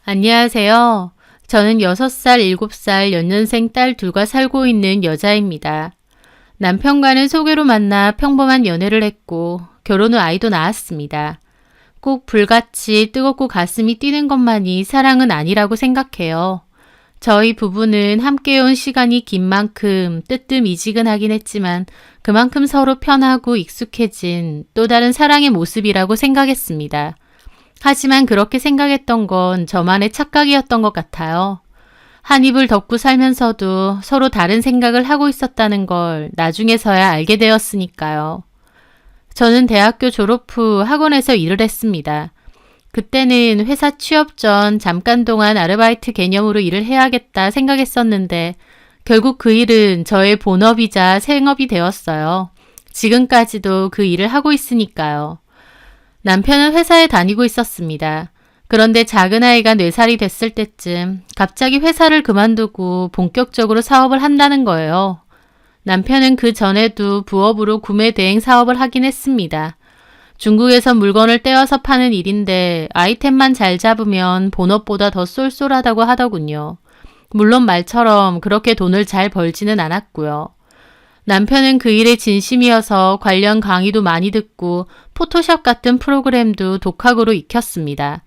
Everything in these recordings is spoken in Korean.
안녕하세요. 저는 6살, 7살 연년생 딸 둘과 살고 있는 여자입니다. 남편과는 소개로 만나 평범한 연애를 했고 결혼 후 아이도 낳았습니다. 꼭 불같이 뜨겁고 가슴이 뛰는 것만이 사랑은 아니라고 생각해요. 저희 부부는 함께해온 시간이 긴 만큼 뜨뜻미지근하긴 했지만 그만큼 서로 편하고 익숙해진 또 다른 사랑의 모습이라고 생각했습니다. 하지만 그렇게 생각했던 건 저만의 착각이었던 것 같아요. 한 입을 덮고 살면서도 서로 다른 생각을 하고 있었다는 걸 나중에서야 알게 되었으니까요. 저는 대학교 졸업 후 학원에서 일을 했습니다. 그때는 회사 취업 전 잠깐 동안 아르바이트 개념으로 일을 해야겠다 생각했었는데 결국 그 일은 저의 본업이자 생업이 되었어요. 지금까지도 그 일을 하고 있으니까요. 남편은 회사에 다니고 있었습니다. 그런데 작은 아이가 4살이 됐을 때쯤 갑자기 회사를 그만두고 본격적으로 사업을 한다는 거예요. 남편은 그 전에도 부업으로 구매 대행 사업을 하긴 했습니다. 중국에서 물건을 떼어서 파는 일인데 아이템만 잘 잡으면 본업보다 더 쏠쏠하다고 하더군요. 물론 말처럼 그렇게 돈을 잘 벌지는 않았고요. 남편은 그 일에 진심이어서 관련 강의도 많이 듣고 포토샵 같은 프로그램도 독학으로 익혔습니다.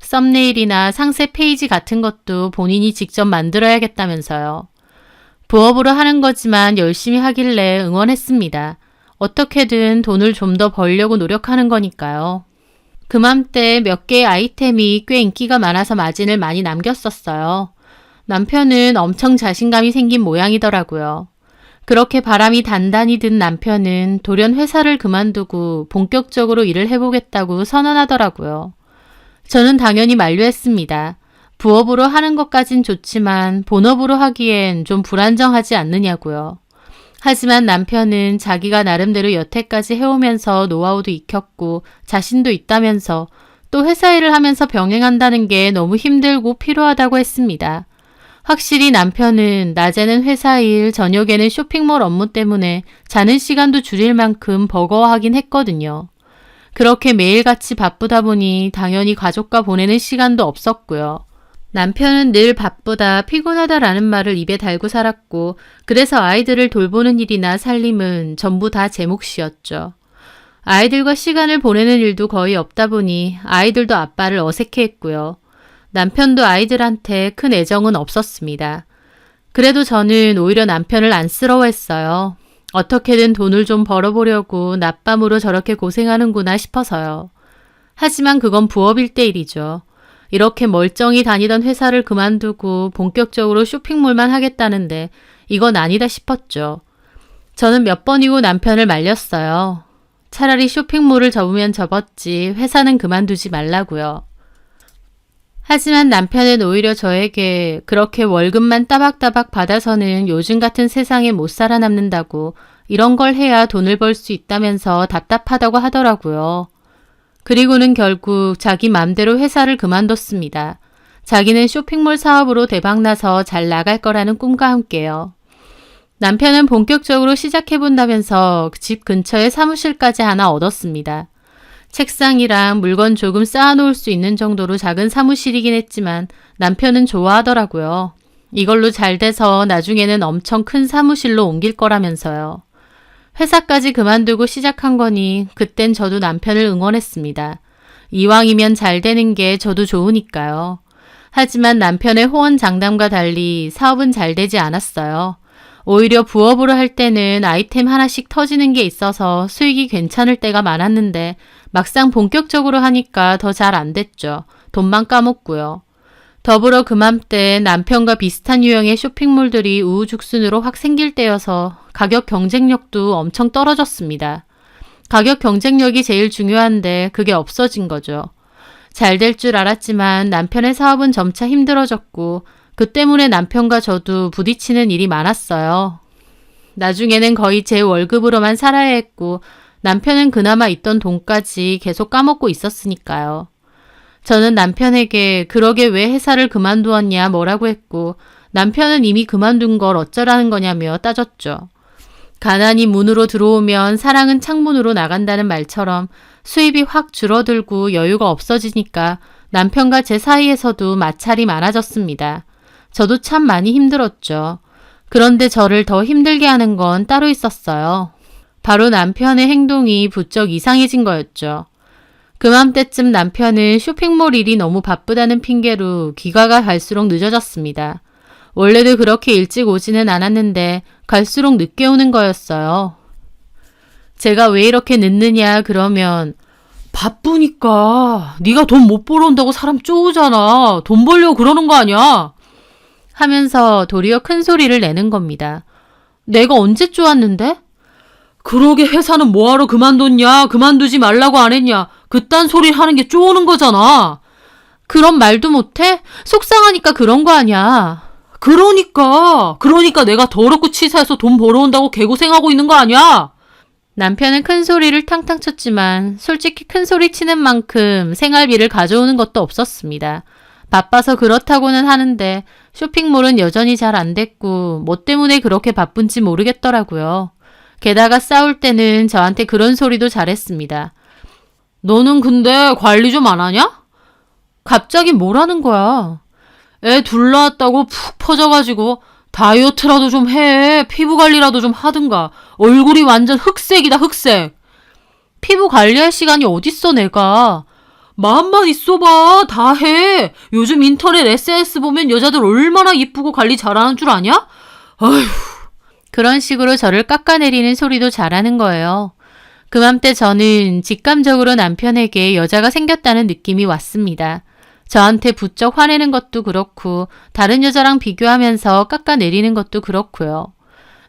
썸네일이나 상세 페이지 같은 것도 본인이 직접 만들어야겠다면서요. 부업으로 하는 거지만 열심히 하길래 응원했습니다. 어떻게든 돈을 좀 더 벌려고 노력하는 거니까요. 그맘때 몇 개의 아이템이 꽤 인기가 많아서 마진을 많이 남겼었어요. 남편은 엄청 자신감이 생긴 모양이더라고요. 그렇게 바람이 단단히 든 남편은 돌연 회사를 그만두고 본격적으로 일을 해보겠다고 선언하더라고요. 저는 당연히 만류했습니다. 부업으로 하는 것까진 좋지만 본업으로 하기엔 좀 불안정하지 않느냐고요. 하지만 남편은 자기가 나름대로 여태까지 해오면서 노하우도 익혔고 자신도 있다면서 또 회사 일을 하면서 병행한다는 게 너무 힘들고 필요하다고 했습니다. 확실히 남편은 낮에는 회사 일, 저녁에는 쇼핑몰 업무 때문에 자는 시간도 줄일 만큼 버거워하긴 했거든요. 그렇게 매일같이 바쁘다 보니 당연히 가족과 보내는 시간도 없었고요. 남편은 늘 바쁘다, 피곤하다라는 말을 입에 달고 살았고 그래서 아이들을 돌보는 일이나 살림은 전부 다 제 몫이었죠. 아이들과 시간을 보내는 일도 거의 없다 보니 아이들도 아빠를 어색해했고요. 남편도 아이들한테 큰 애정은 없었습니다. 그래도 저는 오히려 남편을 안쓰러워했어요. 어떻게든 돈을 좀 벌어보려고 낮밤으로 저렇게 고생하는구나 싶어서요. 하지만 그건 부업일 때 일이죠. 이렇게 멀쩡히 다니던 회사를 그만두고 본격적으로 쇼핑몰만 하겠다는데 이건 아니다 싶었죠. 저는 몇 번이고 남편을 말렸어요. 차라리 쇼핑몰을 접으면 접었지 회사는 그만두지 말라고요. 하지만 남편은 오히려 저에게 그렇게 월급만 따박따박 받아서는 요즘 같은 세상에 못 살아남는다고 이런 걸 해야 돈을 벌 수 있다면서 답답하다고 하더라고요. 그리고는 결국 자기 맘대로 회사를 그만뒀습니다. 자기는 쇼핑몰 사업으로 대박나서 잘 나갈 거라는 꿈과 함께요. 남편은 본격적으로 시작해본다면서 집 근처에 사무실까지 하나 얻었습니다. 책상이랑 물건 조금 쌓아놓을 수 있는 정도로 작은 사무실이긴 했지만 남편은 좋아하더라고요. 이걸로 잘 돼서 나중에는 엄청 큰 사무실로 옮길 거라면서요. 회사까지 그만두고 시작한 거니 그땐 저도 남편을 응원했습니다. 이왕이면 잘 되는 게 저도 좋으니까요. 하지만 남편의 호언장담과 달리 사업은 잘 되지 않았어요. 오히려 부업으로 할 때는 아이템 하나씩 터지는 게 있어서 수익이 괜찮을 때가 많았는데 막상 본격적으로 하니까 더 잘 안 됐죠. 돈만 까먹고요. 더불어 그맘때 남편과 비슷한 유형의 쇼핑몰들이 우후죽순으로 확 생길 때여서 가격 경쟁력도 엄청 떨어졌습니다. 가격 경쟁력이 제일 중요한데 그게 없어진 거죠. 잘 될 줄 알았지만 남편의 사업은 점차 힘들어졌고 그 때문에 남편과 저도 부딪히는 일이 많았어요. 나중에는 거의 제 월급으로만 살아야 했고 남편은 그나마 있던 돈까지 계속 까먹고 있었으니까요. 저는 남편에게 그러게 왜 회사를 그만두었냐 뭐라고 했고 남편은 이미 그만둔 걸 어쩌라는 거냐며 따졌죠. 가난이 문으로 들어오면 사랑은 창문으로 나간다는 말처럼 수입이 확 줄어들고 여유가 없어지니까 남편과 제 사이에서도 마찰이 많아졌습니다. 저도 참 많이 힘들었죠. 그런데 저를 더 힘들게 하는 건 따로 있었어요. 바로 남편의 행동이 부쩍 이상해진 거였죠. 그맘때쯤 남편은 쇼핑몰 일이 너무 바쁘다는 핑계로 귀가가 갈수록 늦어졌습니다. 원래도 그렇게 일찍 오지는 않았는데 갈수록 늦게 오는 거였어요. 제가 왜 이렇게 늦느냐 그러면 바쁘니까 네가 돈 못 벌어온다고 사람 쪼우잖아. 돈 벌려고 그러는 거 아니야? 하면서 도리어 큰 소리를 내는 겁니다. 내가 언제 쪼았는데? 그러게 회사는 뭐하러 그만뒀냐? 그만두지 말라고 안 했냐? 그딴 소리 하는 게 쪼우는 거잖아. 그런 말도 못해? 속상하니까 그런 거 아니야. 그러니까 내가 더럽고 치사해서 돈 벌어온다고 개고생하고 있는 거 아니야? 남편은 큰 소리를 탕탕 쳤지만 솔직히 큰 소리 치는 만큼 생활비를 가져오는 것도 없었습니다. 바빠서 그렇다고는 하는데 쇼핑몰은 여전히 잘 안 됐고 뭐 때문에 그렇게 바쁜지 모르겠더라고요. 게다가 싸울 때는 저한테 그런 소리도 잘했습니다. 너는 근데 관리 좀 안 하냐? 갑자기 뭐라는 거야? 애 둘 낳았다고 푹 퍼져가지고 다이어트라도 좀 해. 피부 관리라도 좀 하든가. 얼굴이 완전 흑색이다 흑색. 피부 관리할 시간이 어딨어 내가. 마음만 있어봐. 다 해. 요즘 인터넷 SNS 보면 여자들 얼마나 이쁘고 관리 잘하는 줄 아냐? 아휴. 그런 식으로 저를 깎아내리는 소리도 잘하는 거예요. 그맘때 저는 직감적으로 남편에게 여자가 생겼다는 느낌이 왔습니다. 저한테 부쩍 화내는 것도 그렇고 다른 여자랑 비교하면서 깎아내리는 것도 그렇고요.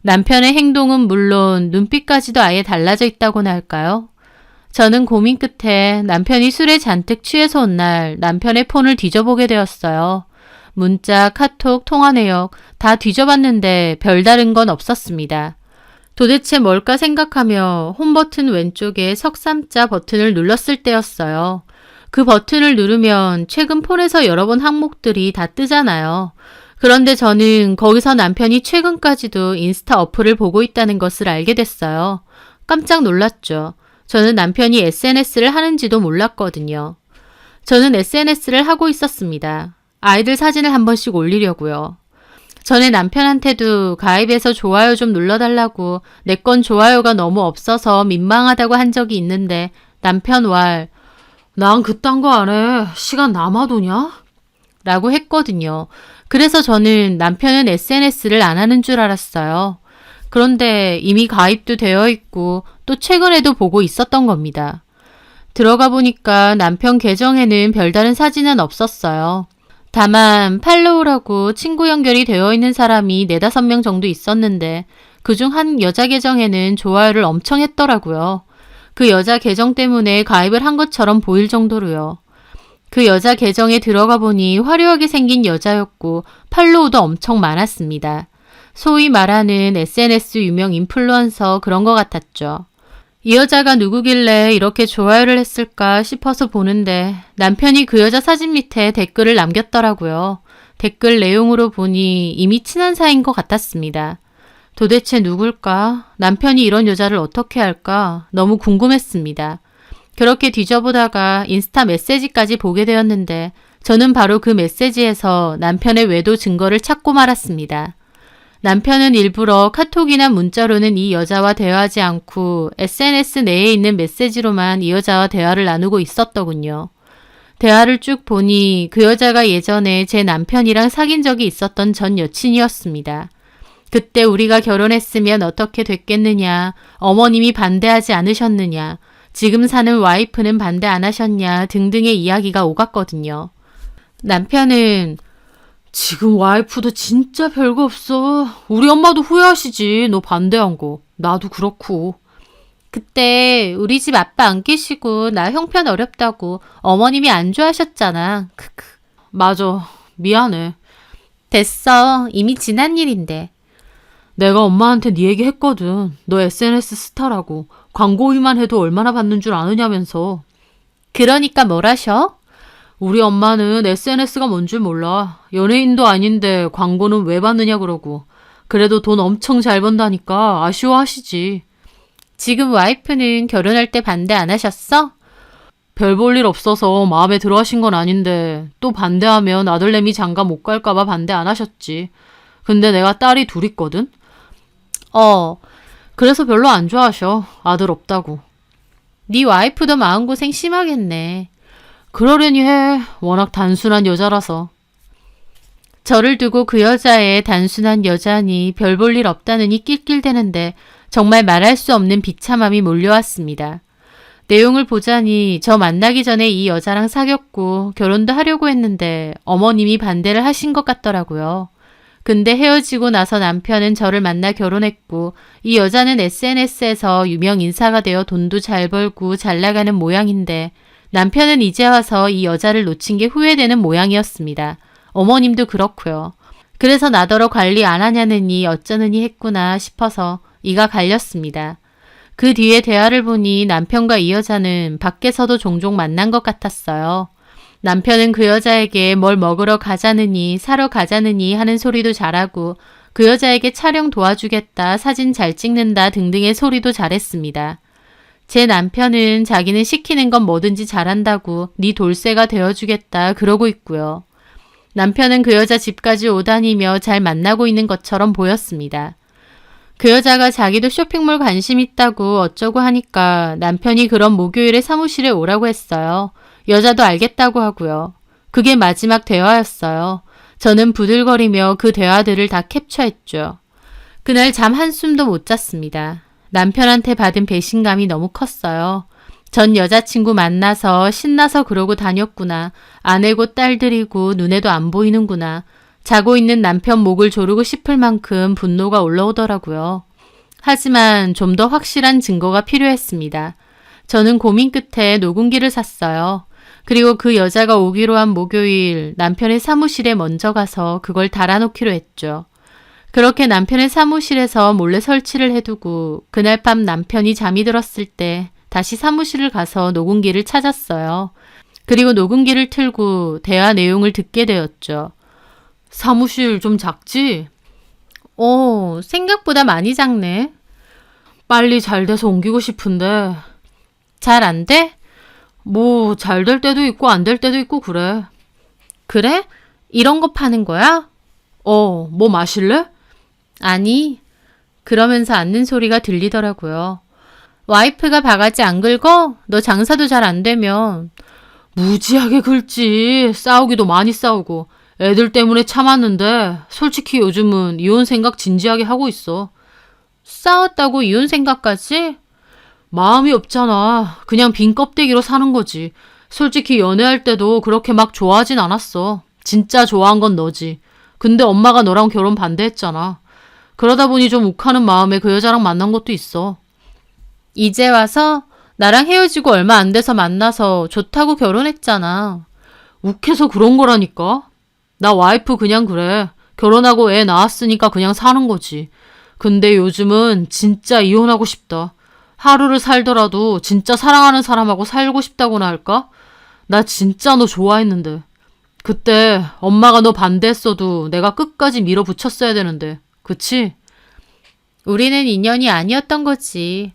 남편의 행동은 물론 눈빛까지도 아예 달라져 있다고나 할까요? 저는 고민 끝에 남편이 술에 잔뜩 취해서 온 날 남편의 폰을 뒤져보게 되었어요. 문자, 카톡, 통화 내역 다 뒤져봤는데 별다른 건 없었습니다. 도대체 뭘까 생각하며 홈 버튼 왼쪽에 석삼자 버튼을 눌렀을 때였어요. 그 버튼을 누르면 최근 폰에서 여러 번 항목들이 다 뜨잖아요. 그런데 저는 거기서 남편이 최근까지도 인스타 어플을 보고 있다는 것을 알게 됐어요. 깜짝 놀랐죠. 저는 남편이 SNS를 하는지도 몰랐거든요. 저는 SNS를 하고 있었습니다. 아이들 사진을 한 번씩 올리려고요. 전에 남편한테도 가입해서 좋아요 좀 눌러달라고 내 건 좋아요가 너무 없어서 민망하다고 한 적이 있는데 남편 왈 난 그딴 거 안 해. 시간 남아도냐? 라고 했거든요. 그래서 저는 남편은 SNS를 안 하는 줄 알았어요. 그런데 이미 가입도 되어 있고 또 최근에도 보고 있었던 겁니다. 들어가 보니까 남편 계정에는 별다른 사진은 없었어요. 다만 팔로우라고 친구 연결이 되어 있는 사람이 4-5명 정도 있었는데 그중 한 여자 계정에는 좋아요를 엄청 했더라고요. 그 여자 계정 때문에 가입을 한 것처럼 보일 정도로요. 그 여자 계정에 들어가 보니 화려하게 생긴 여자였고 팔로우도 엄청 많았습니다. 소위 말하는 SNS 유명 인플루언서 그런 것 같았죠. 이 여자가 누구길래 이렇게 좋아요를 했을까 싶어서 보는데 남편이 그 여자 사진 밑에 댓글을 남겼더라고요. 댓글 내용으로 보니 이미 친한 사이인 것 같았습니다. 도대체 누굴까? 남편이 이런 여자를 어떻게 할까? 너무 궁금했습니다. 그렇게 뒤져보다가 인스타 메시지까지 보게 되었는데 저는 바로 그 메시지에서 남편의 외도 증거를 찾고 말았습니다. 남편은 일부러 카톡이나 문자로는 이 여자와 대화하지 않고 SNS 내에 있는 메시지로만 이 여자와 대화를 나누고 있었더군요. 대화를 쭉 보니 그 여자가 예전에 제 남편이랑 사귄 적이 있었던 전 여친이었습니다. 그때 우리가 결혼했으면 어떻게 됐겠느냐, 어머님이 반대하지 않으셨느냐, 지금 사는 와이프는 반대 안 하셨냐 등등의 이야기가 오갔거든요. 남편은 지금 와이프도 진짜 별거 없어. 우리 엄마도 후회하시지. 너 반대한 거. 나도 그렇고. 그때 우리 집 아빠 안 계시고 나 형편 어렵다고 어머님이 안 좋아하셨잖아. 크크. 맞아. 미안해. 됐어. 이미 지난 일인데. 내가 엄마한테 네 얘기 했거든. 너 SNS 스타라고. 광고비만 해도 얼마나 받는 줄 아느냐면서. 그러니까 뭘 하셔? 우리 엄마는 SNS가 뭔 줄 몰라. 연예인도 아닌데 광고는 왜 받느냐 그러고. 그래도 돈 엄청 잘 번다니까 아쉬워하시지. 지금 와이프는 결혼할 때 반대 안 하셨어? 별 볼 일 없어서 마음에 들어 하신 건 아닌데 또 반대하면 아들내미 장가 못 갈까봐 반대 안 하셨지. 근데 내가 딸이 둘 있거든? 그래서 별로 안 좋아하셔. 아들 없다고. 네 와이프도 마음고생 심하겠네. 그러려니 해. 워낙 단순한 여자라서. 저를 두고 그 여자의 단순한 여자니 별 볼 일 없다느니 낄낄대는데 정말 말할 수 없는 비참함이 몰려왔습니다. 내용을 보자니 저 만나기 전에 이 여자랑 사귀었고 결혼도 하려고 했는데 어머님이 반대를 하신 것 같더라고요. 근데 헤어지고 나서 남편은 저를 만나 결혼했고 이 여자는 SNS에서 유명 인사가 되어 돈도 잘 벌고 잘 나가는 모양인데 남편은 이제 와서 이 여자를 놓친 게 후회되는 모양이었습니다. 어머님도 그렇고요. 그래서 나더러 관리 안 하냐느니 어쩌느니 했구나 싶어서 이가 갈렸습니다. 그 뒤에 대화를 보니 남편과 이 여자는 밖에서도 종종 만난 것 같았어요. 남편은 그 여자에게 뭘 먹으러 가자느니 사러 가자느니 하는 소리도 잘하고 그 여자에게 촬영 도와주겠다, 사진 잘 찍는다 등등의 소리도 잘했습니다. 제 남편은 자기는 시키는 건 뭐든지 잘한다고 네 돌쇠가 되어주겠다 그러고 있고요. 남편은 그 여자 집까지 오다니며 잘 만나고 있는 것처럼 보였습니다. 그 여자가 자기도 쇼핑몰 관심 있다고 어쩌고 하니까 남편이 그런 목요일에 사무실에 오라고 했어요. 여자도 알겠다고 하고요. 그게 마지막 대화였어요. 저는 부들거리며 그 대화들을 다 캡처했죠. 그날 잠 한숨도 못 잤습니다. 남편한테 받은 배신감이 너무 컸어요. 전 여자친구 만나서 신나서 그러고 다녔구나. 아내고 딸들이고 눈에도 안 보이는구나. 자고 있는 남편 목을 조르고 싶을 만큼 분노가 올라오더라고요. 하지만 좀 더 확실한 증거가 필요했습니다. 저는 고민 끝에 녹음기를 샀어요. 그리고 그 여자가 오기로 한 목요일 남편의 사무실에 먼저 가서 그걸 달아놓기로 했죠. 그렇게 남편의 사무실에서 몰래 설치를 해두고 그날 밤 남편이 잠이 들었을 때 다시 사무실을 가서 녹음기를 찾았어요. 그리고 녹음기를 틀고 대화 내용을 듣게 되었죠. 사무실 좀 작지? 생각보다 많이 작네. 빨리 잘 돼서 옮기고 싶은데. 잘 안 돼? 뭐 잘 될 때도 있고 안 될 때도 있고 그래. 그래? 이런 거 파는 거야? 뭐 마실래? 아니. 그러면서 앉는 소리가 들리더라고요. 와이프가 바가지 안 긁어? 너 장사도 잘 안 되면. 무지하게 긁지. 싸우기도 많이 싸우고. 애들 때문에 참았는데 솔직히 요즘은 이혼 생각 진지하게 하고 있어. 싸웠다고 이혼 생각까지? 마음이 없잖아. 그냥 빈 껍데기로 사는 거지. 솔직히 연애할 때도 그렇게 막 좋아하진 않았어. 진짜 좋아한 건 너지. 근데 엄마가 너랑 결혼 반대했잖아. 그러다 보니 좀 욱하는 마음에 그 여자랑 만난 것도 있어. 이제 와서 나랑 헤어지고 얼마 안 돼서 만나서 좋다고 결혼했잖아. 욱해서 그런 거라니까. 나 와이프 그냥 그래. 결혼하고 애 낳았으니까 그냥 사는 거지. 근데 요즘은 진짜 이혼하고 싶다. 하루를 살더라도 진짜 사랑하는 사람하고 살고 싶다고나 할까? 나 진짜 너 좋아했는데. 그때 엄마가 너 반대했어도 내가 끝까지 밀어붙였어야 되는데. 그치? 우리는 인연이 아니었던 거지.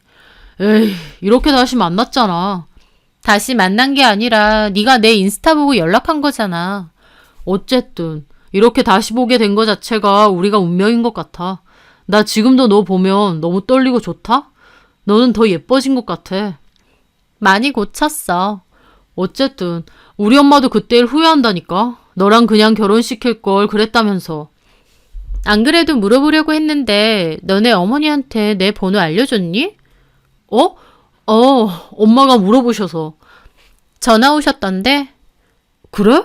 에이, 이렇게 다시 만났잖아. 다시 만난 게 아니라 네가 내 인스타 보고 연락한 거잖아. 어쨌든 이렇게 다시 보게 된 거 자체가 우리가 운명인 것 같아. 나 지금도 너 보면 너무 떨리고 좋다? 너는 더 예뻐진 것 같아. 많이 고쳤어. 어쨌든 우리 엄마도 그때 일 후회한다니까. 너랑 그냥 결혼시킬 걸 그랬다면서. 안 그래도 물어보려고 했는데 너네 어머니한테 내 번호 알려줬니? 엄마가 물어보셔서. 전화 오셨던데? 그래?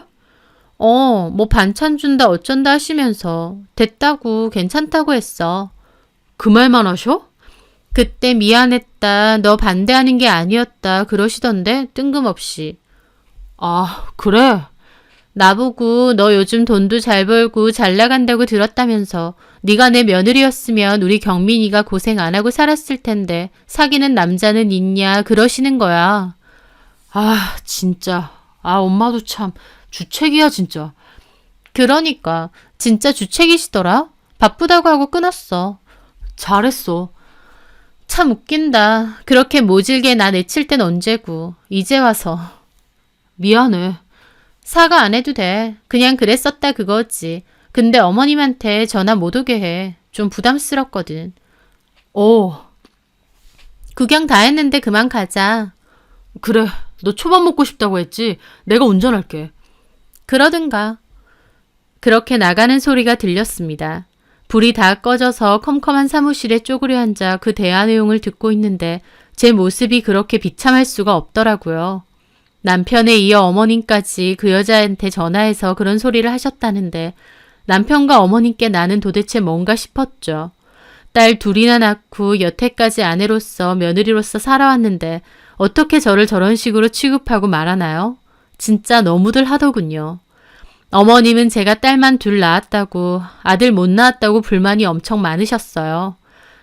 뭐 반찬 준다 어쩐다 하시면서 됐다고 괜찮다고 했어. 그 말만 하셔? 그때 미안했다, 너 반대하는 게 아니었다 그러시던데 뜬금없이. 아, 그래? 나보고 너 요즘 돈도 잘 벌고 잘 나간다고 들었다면서 네가 내 며느리였으면 우리 경민이가 고생 안 하고 살았을 텐데 사귀는 남자는 있냐 그러시는 거야. 아, 진짜. 엄마도 참 주책이야 진짜. 그러니까 진짜 주책이시더라. 바쁘다고 하고 끊었어. 잘했어. 참 웃긴다. 그렇게 모질게 나 내칠 땐 언제고. 이제 와서. 미안해. 사과 안 해도 돼. 그냥 그랬었다 그거지. 근데 어머님한테 전화 못 오게 해. 좀 부담스럽거든. 구경 다 했는데 그만 가자. 그래, 너 초밥 먹고 싶다고 했지? 내가 운전할게. 그러든가. 그렇게 나가는 소리가 들렸습니다. 불이 다 꺼져서 컴컴한 사무실에 쪼그려 앉아 그 대화 내용을 듣고 있는데 제 모습이 그렇게 비참할 수가 없더라고요. 남편에 이어 어머님까지 그 여자한테 전화해서 그런 소리를 하셨다는데 남편과 어머님께 나는 도대체 뭔가 싶었죠. 딸 둘이나 낳고 여태까지 아내로서 며느리로서 살아왔는데 어떻게 저를 저런 식으로 취급하고 말하나요? 진짜 너무들 하더군요. 어머님은 제가 딸만 둘 낳았다고 아들 못 낳았다고 불만이 엄청 많으셨어요.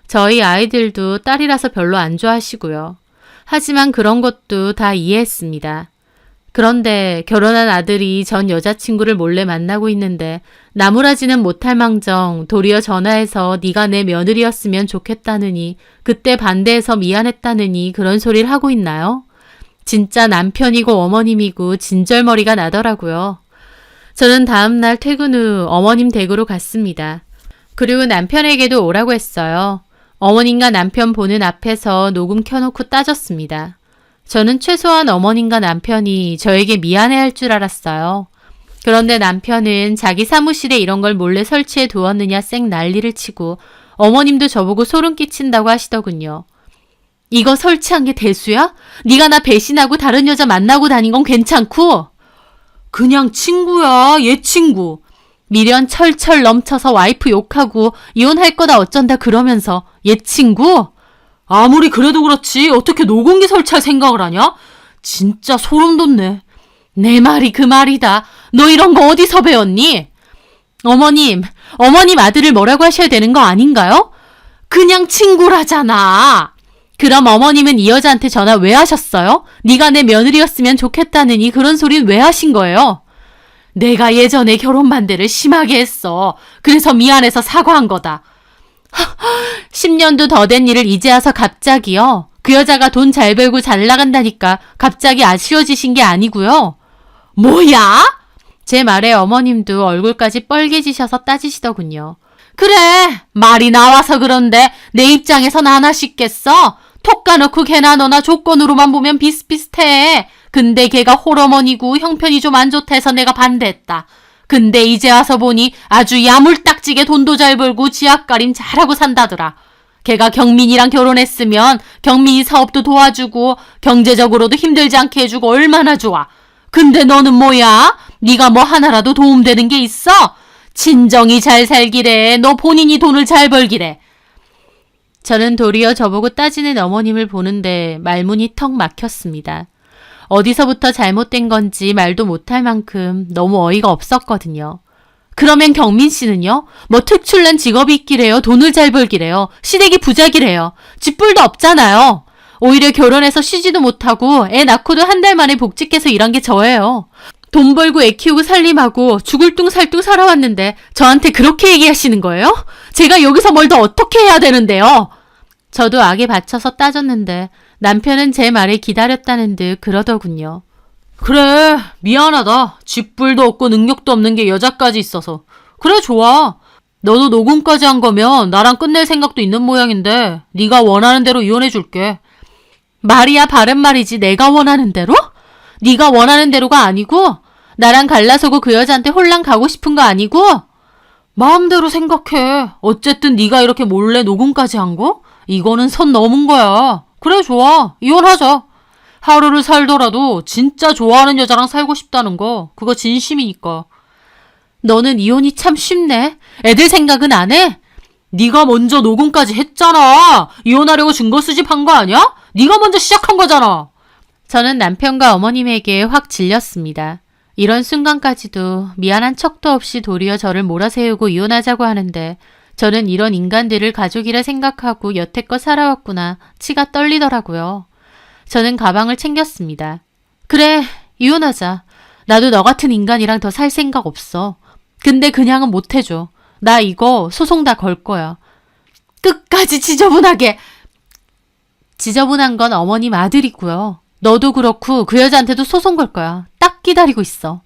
저희 아이들도 딸이라서 별로 안 좋아하시고요. 하지만 그런 것도 다 이해했습니다. 그런데 결혼한 아들이 전 여자친구를 몰래 만나고 있는데 나무라지는 못할 망정 도리어 전화해서 네가 내 며느리였으면 좋겠다느니 그때 반대해서 미안했다느니 그런 소리를 하고 있나요? 진짜 남편이고 어머님이고 진절머리가 나더라고요. 저는 다음날 퇴근 후 어머님 댁으로 갔습니다. 그리고 남편에게도 오라고 했어요. 어머님과 남편 보는 앞에서 녹음 켜놓고 따졌습니다. 저는 최소한 어머님과 남편이 저에게 미안해할 줄 알았어요. 그런데 남편은 자기 사무실에 이런 걸 몰래 설치해 두었느냐 쌩 난리를 치고 어머님도 저보고 소름 끼친다고 하시더군요. 이거 설치한 게 대수야? 네가 나 배신하고 다른 여자 만나고 다닌 건 괜찮고? 그냥 친구야, 얘 친구. 미련 철철 넘쳐서 와이프 욕하고 이혼할 거다 어쩐다 그러면서 얘 친구? 아무리 그래도 그렇지 어떻게 녹음기 설치할 생각을 하냐? 진짜 소름 돋네. 내 말이 그 말이다. 너 이런 거 어디서 배웠니? 어머님 아들을 뭐라고 하셔야 되는 거 아닌가요? 그냥 친구라잖아. 그럼 어머님은 이 여자한테 전화 왜 하셨어요? 네가 내 며느리였으면 좋겠다느니 그런 소린 왜 하신 거예요? 내가 예전에 결혼 반대를 심하게 했어. 그래서 미안해서 사과한 거다. 10년도 더 된 일을 이제 와서 갑자기요. 그 여자가 돈 잘 벌고 잘 나간다니까 갑자기 아쉬워지신 게 아니고요. 뭐야? 제 말에 어머님도 얼굴까지 뻘개지셔서 따지시더군요. 그래, 말이 나와서 그런데 내 입장에선 안 하시겠어? 톡 까놓고 걔나 너나 조건으로만 보면 비슷비슷해. 근데 걔가 홀어머니고 형편이 좀 안 좋다 해서 내가 반대했다. 근데 이제 와서 보니 아주 야물딱지게 돈도 잘 벌고 지압가림 잘하고 산다더라. 걔가 경민이랑 결혼했으면 경민이 사업도 도와주고 경제적으로도 힘들지 않게 해주고 얼마나 좋아. 근데 너는 뭐야? 네가 뭐 하나라도 도움되는 게 있어? 친정이 잘 살기래. 너 본인이 돈을 잘 벌기래. 저는 도리어 저보고 따지는 어머님을 보는데 말문이 턱 막혔습니다. 어디서부터 잘못된 건지 말도 못할 만큼 너무 어이가 없었거든요. 그러면 경민 씨는요? 뭐 특출난 직업이 있기래요? 돈을 잘 벌기래요? 시댁이 부자기래요? 쥐뿔도 없잖아요. 오히려 결혼해서 쉬지도 못하고 애 낳고도 한 달 만에 복직해서 일한 게 저예요. 돈 벌고 애 키우고 살림하고 죽을 뚱살뚱 살아왔는데 저한테 그렇게 얘기하시는 거예요? 제가 여기서 뭘 더 어떻게 해야 되는데요? 저도 악에 받쳐서 따졌는데 남편은 제 말을 기다렸다는 듯 그러더군요. 그래, 미안하다. 쥐뿔도 없고 능력도 없는 게 여자까지 있어서. 그래, 좋아. 너도 녹음까지 한 거면 나랑 끝낼 생각도 있는 모양인데 네가 원하는 대로 이혼해줄게. 말이야 바른 말이지 내가 원하는 대로? 네가 원하는 대로가 아니고? 나랑 갈라서고 그 여자한테 홀랑 가고 싶은 거 아니고? 마음대로 생각해. 어쨌든 네가 이렇게 몰래 녹음까지 한 거? 이거는 선 넘은 거야. 그래, 좋아. 이혼하자. 하루를 살더라도 진짜 좋아하는 여자랑 살고 싶다는 거. 그거 진심이니까. 너는 이혼이 참 쉽네. 애들 생각은 안 해? 네가 먼저 녹음까지 했잖아. 이혼하려고 증거 수집한 거 아니야? 네가 먼저 시작한 거잖아. 저는 남편과 어머님에게 확 질렸습니다. 이런 순간까지도 미안한 척도 없이 도리어 저를 몰아세우고 이혼하자고 하는데 저는 이런 인간들을 가족이라 생각하고 여태껏 살아왔구나 치가 떨리더라고요. 저는 가방을 챙겼습니다. 그래, 이혼하자. 나도 너 같은 인간이랑 더 살 생각 없어. 근데 그냥은 못 해줘. 나 이거 소송 다 걸 거야. 끝까지 지저분하게. 지저분한 건 어머님 아들이고요. 너도 그렇고 그 여자한테도 소송 걸 거야. 딱 기다리고 있어.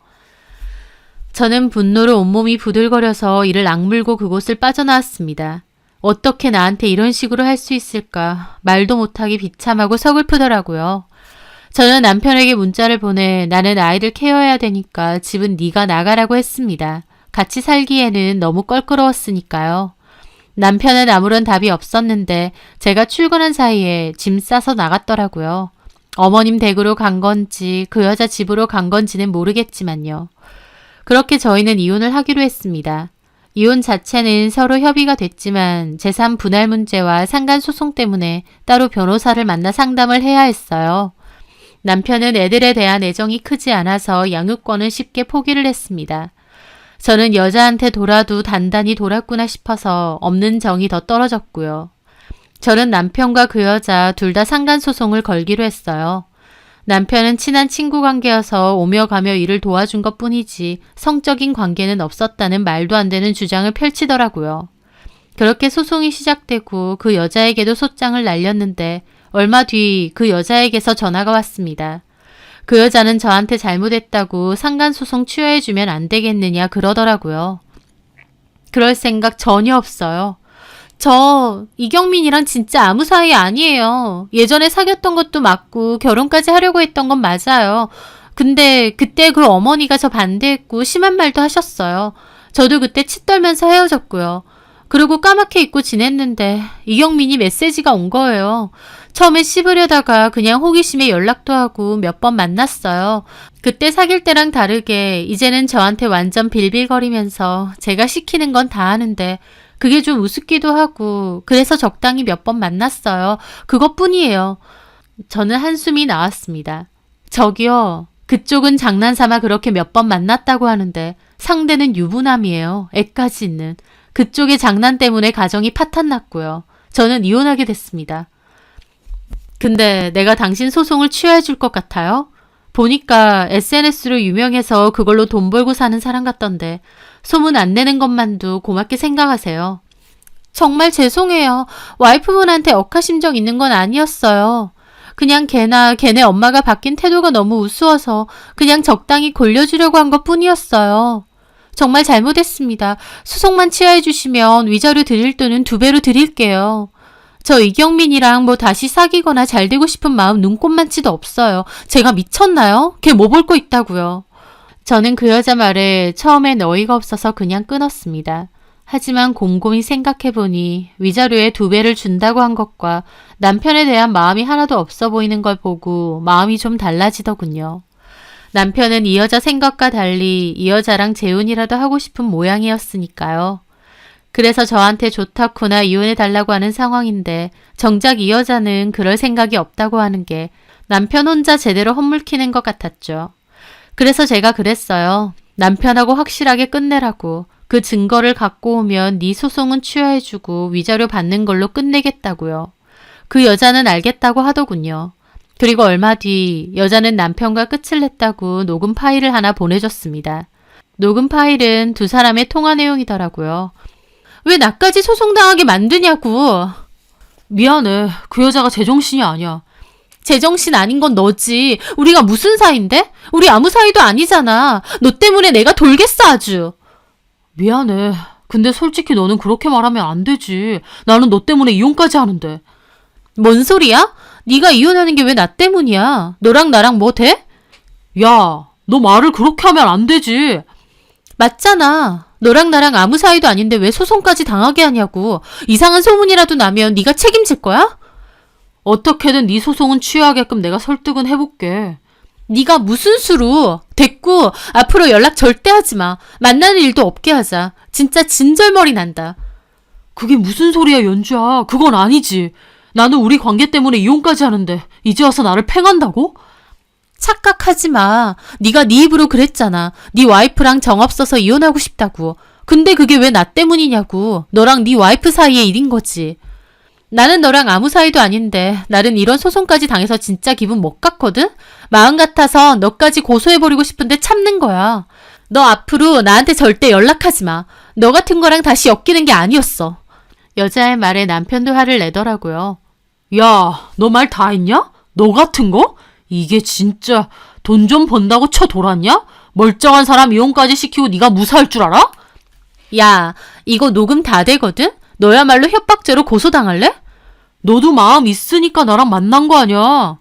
저는 분노로 온몸이 부들거려서 이를 악물고 그곳을 빠져나왔습니다. 어떻게 나한테 이런 식으로 할 수 있을까 말도 못하기 비참하고 서글프더라고요. 저는 남편에게 문자를 보내 나는 아이를 케어해야 되니까 집은 네가 나가라고 했습니다. 같이 살기에는 너무 껄끄러웠으니까요. 남편은 아무런 답이 없었는데 제가 출근한 사이에 짐 싸서 나갔더라고요. 어머님 댁으로 간 건지 그 여자 집으로 간 건지는 모르겠지만요. 그렇게 저희는 이혼을 하기로 했습니다. 이혼 자체는 서로 협의가 됐지만 재산 분할 문제와 상간 소송 때문에 따로 변호사를 만나 상담을 해야 했어요. 남편은 애들에 대한 애정이 크지 않아서 양육권을 쉽게 포기를 했습니다. 저는 여자한테 돌아도 단단히 돌았구나 싶어서 없는 정이 더 떨어졌고요. 저는 남편과 그 여자 둘 다 상간소송을 걸기로 했어요. 남편은 친한 친구 관계여서 오며 가며 일을 도와준 것 뿐이지 성적인 관계는 없었다는 말도 안 되는 주장을 펼치더라고요. 그렇게 소송이 시작되고 그 여자에게도 소장을 날렸는데 얼마 뒤 그 여자에게서 전화가 왔습니다. 그 여자는 저한테 잘못했다고 상간소송 취하해주면 안 되겠느냐 그러더라고요. 그럴 생각 전혀 없어요. 저 이경민이랑 진짜 아무 사이 아니에요. 예전에 사귀었던 것도 맞고 결혼까지 하려고 했던 건 맞아요. 근데 그때 그 어머니가 저 반대했고 심한 말도 하셨어요. 저도 그때 치 떨면서 헤어졌고요. 그리고 까맣게 잊고 지냈는데 이경민이 메시지가 온 거예요. 처음에 씹으려다가 그냥 호기심에 연락도 하고 몇 번 만났어요. 그때 사귈 때랑 다르게 이제는 저한테 완전 빌빌거리면서 제가 시키는 건 다 하는데 그게 좀 우습기도 하고 그래서 적당히 몇 번 만났어요. 그것뿐이에요. 저는 한숨이 나왔습니다. 저기요. 그쪽은 장난삼아 그렇게 몇 번 만났다고 하는데 상대는 유부남이에요. 애까지 있는. 그쪽의 장난 때문에 가정이 파탄났고요. 저는 이혼하게 됐습니다. 근데 내가 당신 소송을 취하해 줄 것 같아요? 보니까 SNS로 유명해서 그걸로 돈 벌고 사는 사람 같던데 소문 안 내는 것만도 고맙게 생각하세요. 정말 죄송해요. 와이프분한테 억하심정 있는 건 아니었어요. 그냥 걔나 걔네 엄마가 바뀐 태도가 너무 우스워서 그냥 적당히 골려주려고 한 것뿐이었어요. 정말 잘못했습니다. 소송만 취하해 주시면 위자료 드릴 돈은 2배로 드릴게요. 저 이경민이랑 뭐 다시 사귀거나 잘 되고 싶은 마음 눈꼽만치도 없어요. 제가 미쳤나요? 걔 뭐 볼 거 있다고요. 저는 그 여자 말에 처음엔 어이가 없어서 그냥 끊었습니다. 하지만 곰곰이 생각해보니 위자료에 2배를 준다고 한 것과 남편에 대한 마음이 하나도 없어 보이는 걸 보고 마음이 좀 달라지더군요. 남편은 이 여자 생각과 달리 이 여자랑 재혼이라도 하고 싶은 모양이었으니까요. 그래서 저한테 좋다코나 이혼해달라고 하는 상황인데 정작 이 여자는 그럴 생각이 없다고 하는 게 남편 혼자 제대로 헛물키는 것 같았죠. 그래서 제가 그랬어요. 남편하고 확실하게 끝내라고. 그 증거를 갖고 오면 네 소송은 취하해주고 위자료 받는 걸로 끝내겠다고요. 그 여자는 알겠다고 하더군요. 그리고 얼마 뒤 여자는 남편과 끝을 냈다고 녹음 파일을 하나 보내줬습니다. 녹음 파일은 2 사람의 통화 내용이더라고요. 왜 나까지 소송당하게 만드냐고. 미안해. 그 여자가 제정신이 아니야. 제정신 아닌 건 너지. 우리가 무슨 사이인데? 우리 아무 사이도 아니잖아. 너 때문에 내가 돌겠어 아주. 미안해. 근데 솔직히 너는 그렇게 말하면 안 되지. 나는 너 때문에 이혼까지 하는데. 뭔 소리야? 네가 이혼하는 게 왜 나 때문이야? 너랑 나랑 뭐 돼? 야, 너 말을 그렇게 하면 안 되지. 맞잖아. 너랑 나랑 아무 사이도 아닌데 왜 소송까지 당하게 하냐고. 이상한 소문이라도 나면 네가 책임질 거야? 어떻게든 네 소송은 취하게끔 내가 설득은 해볼게. 네가 무슨 수로. 됐고 앞으로 연락 절대 하지 마. 만나는 일도 없게 하자. 진짜 진절머리 난다. 그게 무슨 소리야, 연주야. 그건 아니지. 나는 우리 관계 때문에 이혼까지 하는데 이제 와서 나를 팽한다고? 착각하지 마. 네가 네 입으로 그랬잖아. 네 와이프랑 정 없어서 이혼하고 싶다고. 근데 그게 왜 나 때문이냐고. 너랑 네 와이프 사이의 일인 거지. 나는 너랑 아무 사이도 아닌데 나는 이런 소송까지 당해서 진짜 기분 못 갔거든? 마음 같아서 너까지 고소해버리고 싶은데 참는 거야. 너 앞으로 나한테 절대 연락하지 마. 너 같은 거랑 다시 엮이는 게 아니었어. 여자의 말에 남편도 화를 내더라고요. 야, 너 말 다 했냐? 너 같은 거? 이게 진짜 돈 좀 번다고 쳐 돌았냐? 멀쩡한 사람 이혼까지 시키고 네가 무사할 줄 알아? 야, 이거 녹음 다 되거든? 너야말로 협박죄로 고소당할래? 너도 마음 있으니까 나랑 만난 거 아니야.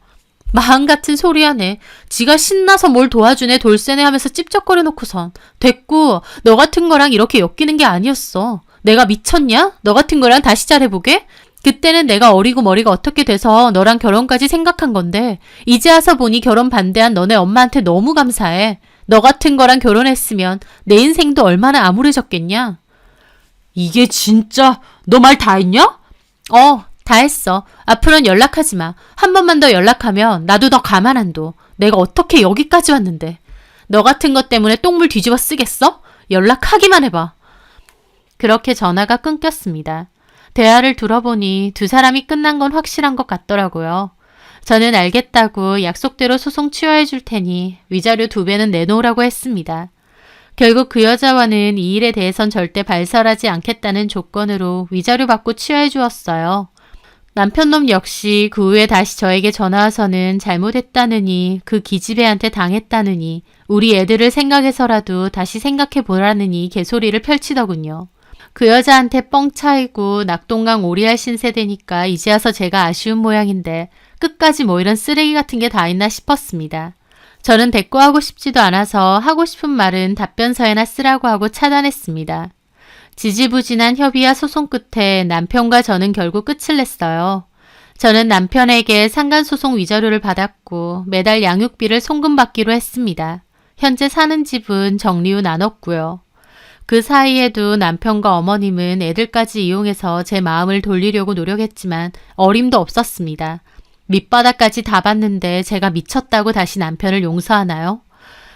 마음 같은 소리 하네. 지가 신나서 뭘 도와주네 돌쇠네 하면서 찝쩍거려 놓고선. 됐고, 너 같은 거랑 이렇게 엮이는 게 아니었어. 내가 미쳤냐? 너 같은 거랑 다시 잘해보게? 그때는 내가 어리고 머리가 어떻게 돼서 너랑 결혼까지 생각한 건데 이제 와서 보니 결혼 반대한 너네 엄마한테 너무 감사해. 너 같은 거랑 결혼했으면 내 인생도 얼마나 암울해졌겠냐? 이게 진짜 너 말 다 했냐? 다 했어. 앞으로는 연락하지 마. 한 번만 더 연락하면 나도 더 가만 안 둬. 내가 어떻게 여기까지 왔는데. 너 같은 것 때문에 똥물 뒤집어 쓰겠어? 연락하기만 해봐. 그렇게 전화가 끊겼습니다. 대화를 들어보니 두 사람이 끝난 건 확실한 것 같더라고요. 저는 알겠다고 약속대로 소송 취하해 줄 테니 위자료 2배는 내놓으라고 했습니다. 결국 그 여자와는 이 일에 대해선 절대 발설하지 않겠다는 조건으로 위자료 받고 취하해 주었어요. 남편놈 역시 그 후에 다시 저에게 전화와서는 잘못했다느니 그 기집애한테 당했다느니 우리 애들을 생각해서라도 다시 생각해 보라느니 개소리를 펼치더군요. 그 여자한테 뻥 차이고 낙동강 오리알 신세대니까 이제 와서 제가 아쉬운 모양인데 끝까지 뭐 이런 쓰레기 같은 게 다 있나 싶었습니다. 저는 대꾸하고 싶지도 않아서 하고 싶은 말은 답변서에나 쓰라고 하고 차단했습니다. 지지부진한 협의와 소송 끝에 남편과 저는 결국 끝을 냈어요. 저는 남편에게 상간소송 위자료를 받았고 매달 양육비를 송금받기로 했습니다. 현재 사는 집은 정리 후 나눴고요. 그 사이에도 남편과 어머님은 애들까지 이용해서 제 마음을 돌리려고 노력했지만 어림도 없었습니다. 밑바닥까지 다 봤는데 제가 미쳤다고 다시 남편을 용서하나요?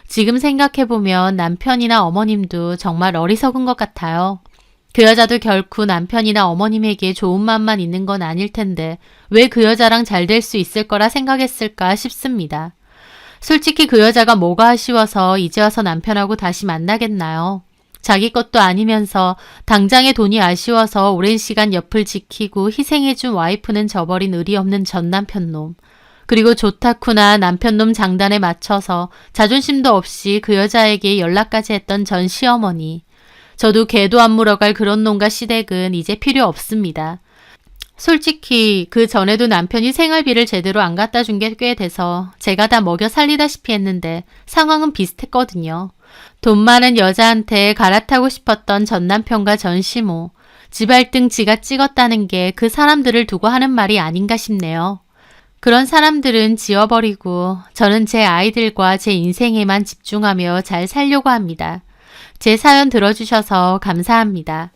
지금 생각해보면 남편이나 어머님도 정말 어리석은 것 같아요. 그 여자도 결코 남편이나 어머님에게 좋은 마음만 있는 건 아닐 텐데 왜 그 여자랑 잘 될 수 있을 거라 생각했을까 싶습니다. 솔직히 그 여자가 뭐가 아쉬워서 이제 와서 남편하고 다시 만나겠나요? 자기 것도 아니면서 당장의 돈이 아쉬워서 오랜 시간 옆을 지키고 희생해준 와이프는 저버린 의리 없는 전 남편놈. 그리고 좋다쿠나 남편놈 장단에 맞춰서 자존심도 없이 그 여자에게 연락까지 했던 전 시어머니. 저도 개도 안 물어갈 그런 놈과 시댁은 이제 필요 없습니다. 솔직히 그 전에도 남편이 생활비를 제대로 안 갖다 준 게 꽤 돼서 제가 다 먹여 살리다시피 했는데 상황은 비슷했거든요. 돈 많은 여자한테 갈아타고 싶었던 전 남편과 전 시모. 지발등 지가 찍었다는 게 그 사람들을 두고 하는 말이 아닌가 싶네요. 그런 사람들은 지워버리고 저는 제 아이들과 제 인생에만 집중하며 잘 살려고 합니다. 제 사연 들어주셔서 감사합니다.